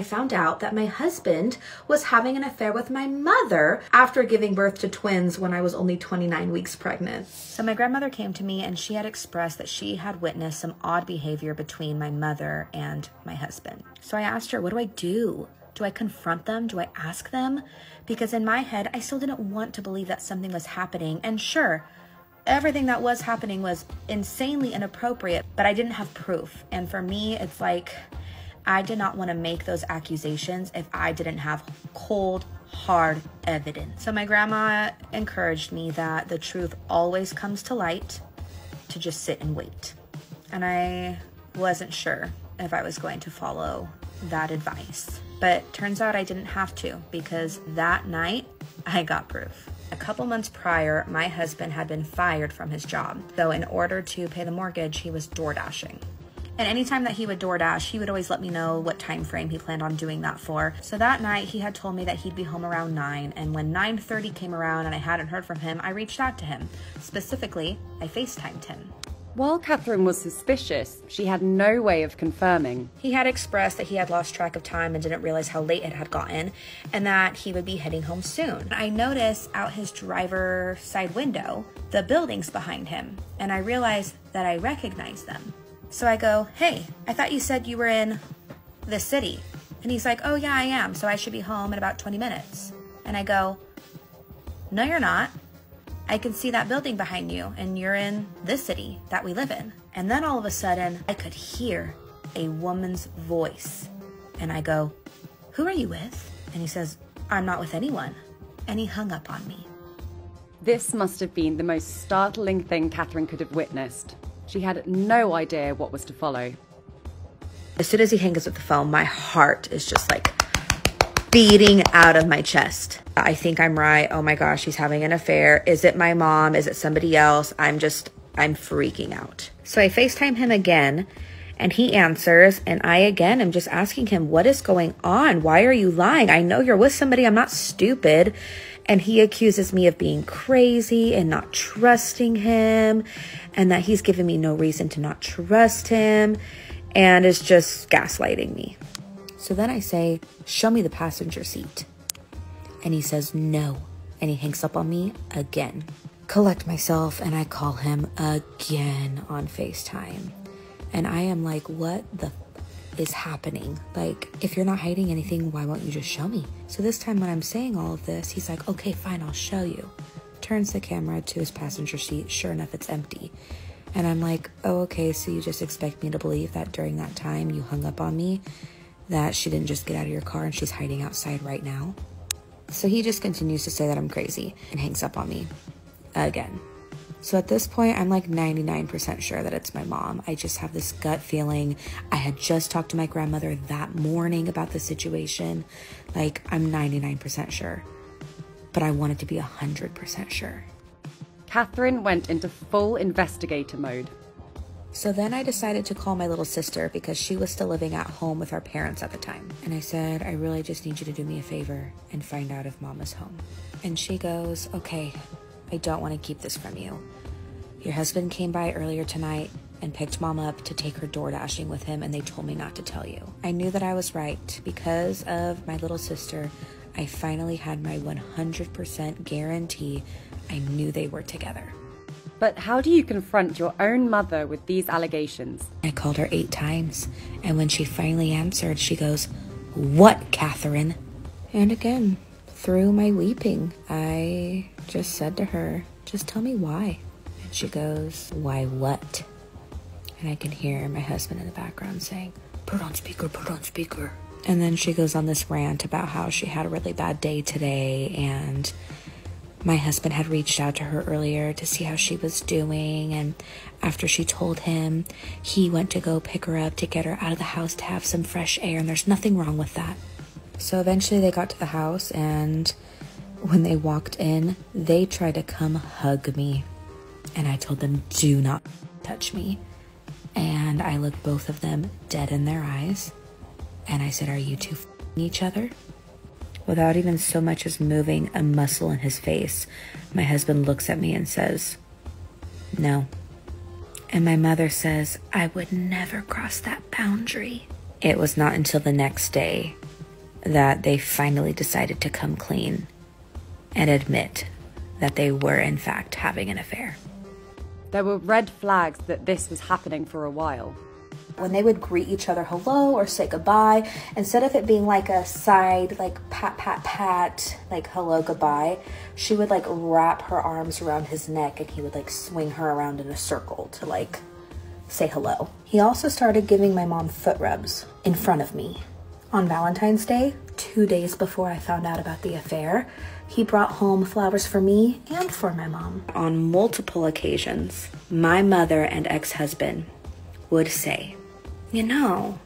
I found out that my husband was having an affair with my mother after giving birth to twins when I was only 29 weeks pregnant. So my grandmother came to me and she had expressed that she had witnessed some odd behavior between my mother and my husband. So I asked her, what do I do? Do I confront them? Do I ask them? Because in my head, I still didn't want to believe that something was happening. And sure, everything that was happening was insanely inappropriate, but I didn't have proof. And for me, it's like, I did not want to make those accusations if I didn't have cold, hard evidence. So my grandma encouraged me that the truth always comes to light, to just sit and wait. And I wasn't sure if I was going to follow that advice. But turns out I didn't have to, because that night I got proof. A couple months prior, my husband had been fired from his job. So in order to pay the mortgage, he was door dashing. And anytime that he would DoorDash, he would always let me know what time frame he planned on doing that for. So that night he had told me that he'd be home around 9. And when 9:30 came around and I hadn't heard from him, I reached out to him. Specifically, I FaceTimed him. While Catherine was suspicious, she had no way of confirming. He had expressed that he had lost track of time and didn't realize how late it had gotten, and that he would be heading home soon. I noticed out his driver's side window, the buildings behind him, and I realized that I recognized them. So I go, hey, I thought you said you were in this city. And he's like, oh yeah, I am, so I should be home in about 20 minutes. And I go, no, you're not. I can see that building behind you, and you're in this city that we live in. And then all of a sudden, I could hear a woman's voice. And I go, who are you with? And he says, I'm not with anyone. And he hung up on me. This must have been the most startling thing Catherine could have witnessed. She had no idea what was to follow. As soon as he hangs up the phone, my heart is just like beating out of my chest. I think I'm right. Oh my gosh, he's having an affair. Is it my mom? Is it somebody else? I'm freaking out. So I FaceTime him again and he answers. And I again am just asking him, what is going on? Why are you lying? I know you're with somebody. I'm not stupid. And he accuses me of being crazy and not trusting him, and that he's given me no reason to not trust him, and is just gaslighting me. So then I say, show me the passenger seat. And he says, no. And he hangs up on me again. Collect myself, and I call him again on FaceTime. And I am like, what the is happening? Like, if you're not hiding anything, why won't you just show me? So this time when I'm saying all of this, he's like, okay, fine, I'll show you. Turns the camera to his passenger seat. Sure enough, it's empty. And I'm like, oh, okay, so you just expect me to believe that during that time you hung up on me, that she didn't just get out of your car and she's hiding outside right now? So he just continues to say that I'm crazy and hangs up on me again. So at this point, I'm like 99% sure that it's my mom. I just have this gut feeling. I had just talked to my grandmother that morning about the situation. Like, I'm 99% sure. But I wanted to be 100% sure. Catherine went into full investigator mode. So then I decided to call my little sister because she was still living at home with our parents at the time. And I said, I really just need you to do me a favor and find out if mom is home. And she goes, okay, I don't want to keep this from you. Your husband came by earlier tonight and picked mom up to take her door dashing with him, and they told me not to tell you. I knew that I was right. Because of my little sister, I finally had my 100% guarantee I knew they were together. But how do you confront your own mother with these allegations? I called her 8 times, and when she finally answered, she goes, what, Catherine? And again, through my weeping, I just said to her, just tell me why. And she goes, why what? And I can hear my husband in the background saying, put on speaker, put on speaker. And then she goes on this rant about how she had a really bad day today, and my husband had reached out to her earlier to see how she was doing, and after she told him, he went to go pick her up to get her out of the house to have some fresh air, and there's nothing wrong with that. So eventually they got to the house, and when they walked in, they tried to come hug me, and I told them, do not touch me. And I looked both of them dead in their eyes, and I said, are you two f***ing each other? Without even so much as moving a muscle in his face, my husband looks at me and says, no. And my mother says, I would never cross that boundary. It was not until the next day that they finally decided to come clean and admit that they were in fact having an affair. There were red flags that this was happening for a while. When they would greet each other hello or say goodbye, instead of it being like a side, like pat, pat, pat, like hello, goodbye, she would like wrap her arms around his neck and he would like swing her around in a circle to like say hello. He also started giving my mom foot rubs in front of me. On Valentine's Day, 2 days before I found out about the affair, he brought home flowers for me and for my mom. On multiple occasions, my mother and ex-husband would say, you know,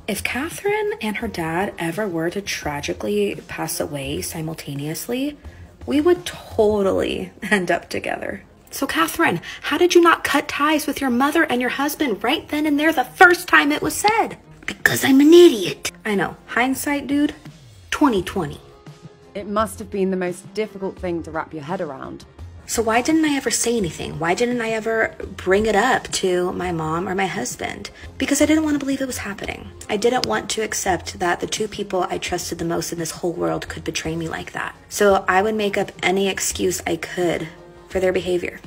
if Catherine and her dad ever were to tragically pass away simultaneously, we would totally end up together. So Catherine, how did you not cut ties with your mother and your husband right then and there the first time it was said? Because I'm an idiot. I know, hindsight, dude, 2020. It must have been the most difficult thing to wrap your head around. So why didn't I ever say anything? Why didn't I ever bring it up to my mom or my husband? Because I didn't want to believe it was happening. I didn't want to accept that the two people I trusted the most in this whole world could betray me like that. So I would make up any excuse I could for their behavior.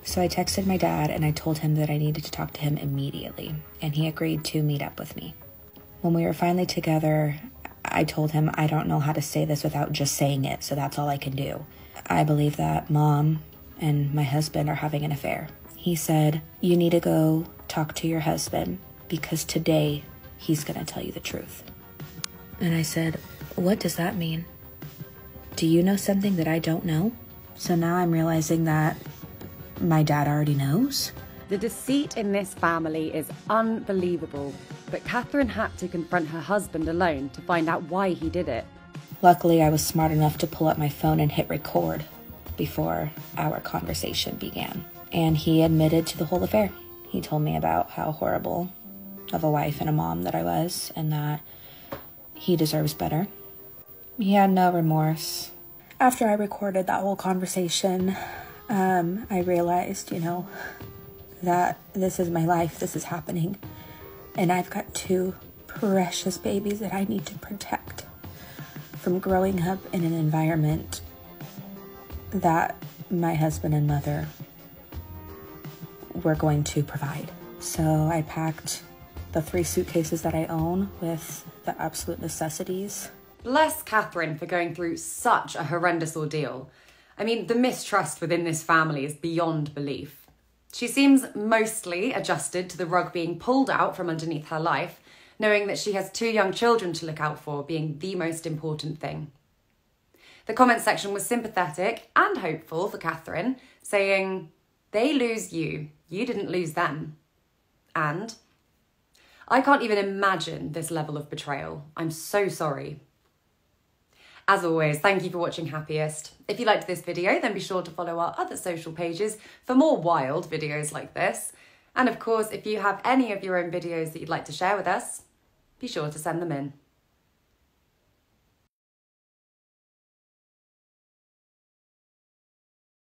So I texted my dad and I told him that I needed to talk to him immediately, and he agreed to meet up with me. When we were finally together, I told him I don't know how to say this without just saying it, so that's all I can do. I believe that mom and my husband are having an affair. He said, you need to go talk to your husband because today he's going to tell you the truth. And I said, what does that mean? Do you know something that I don't know? So now I'm realizing that my dad already knows. The deceit in this family is unbelievable, but Catherine had to confront her husband alone to find out why he did it. Luckily, I was smart enough to pull up my phone and hit record before our conversation began. And he admitted to the whole affair. He told me about how horrible of a wife and a mom that I was, and that he deserves better. He had no remorse. After I recorded that whole conversation, I realized, that this is my life, this is happening. And I've got two precious babies that I need to protect from growing up in an environment that my husband and mother were going to provide. So I packed the 3 suitcases that I own with the absolute necessities. Bless Catherine for going through such a horrendous ordeal. I mean, the mistrust within this family is beyond belief. She seems mostly adjusted to the rug being pulled out from underneath her life, knowing that she has 2 young children to look out for being the most important thing. The comment section was sympathetic and hopeful for Catherine, saying, they lose you, you didn't lose them. And I can't even imagine this level of betrayal. I'm so sorry. As always, thank you for watching Happiest. If you liked this video, then be sure to follow our other social pages for more wild videos like this. And of course, if you have any of your own videos that you'd like to share with us, be sure to send them in.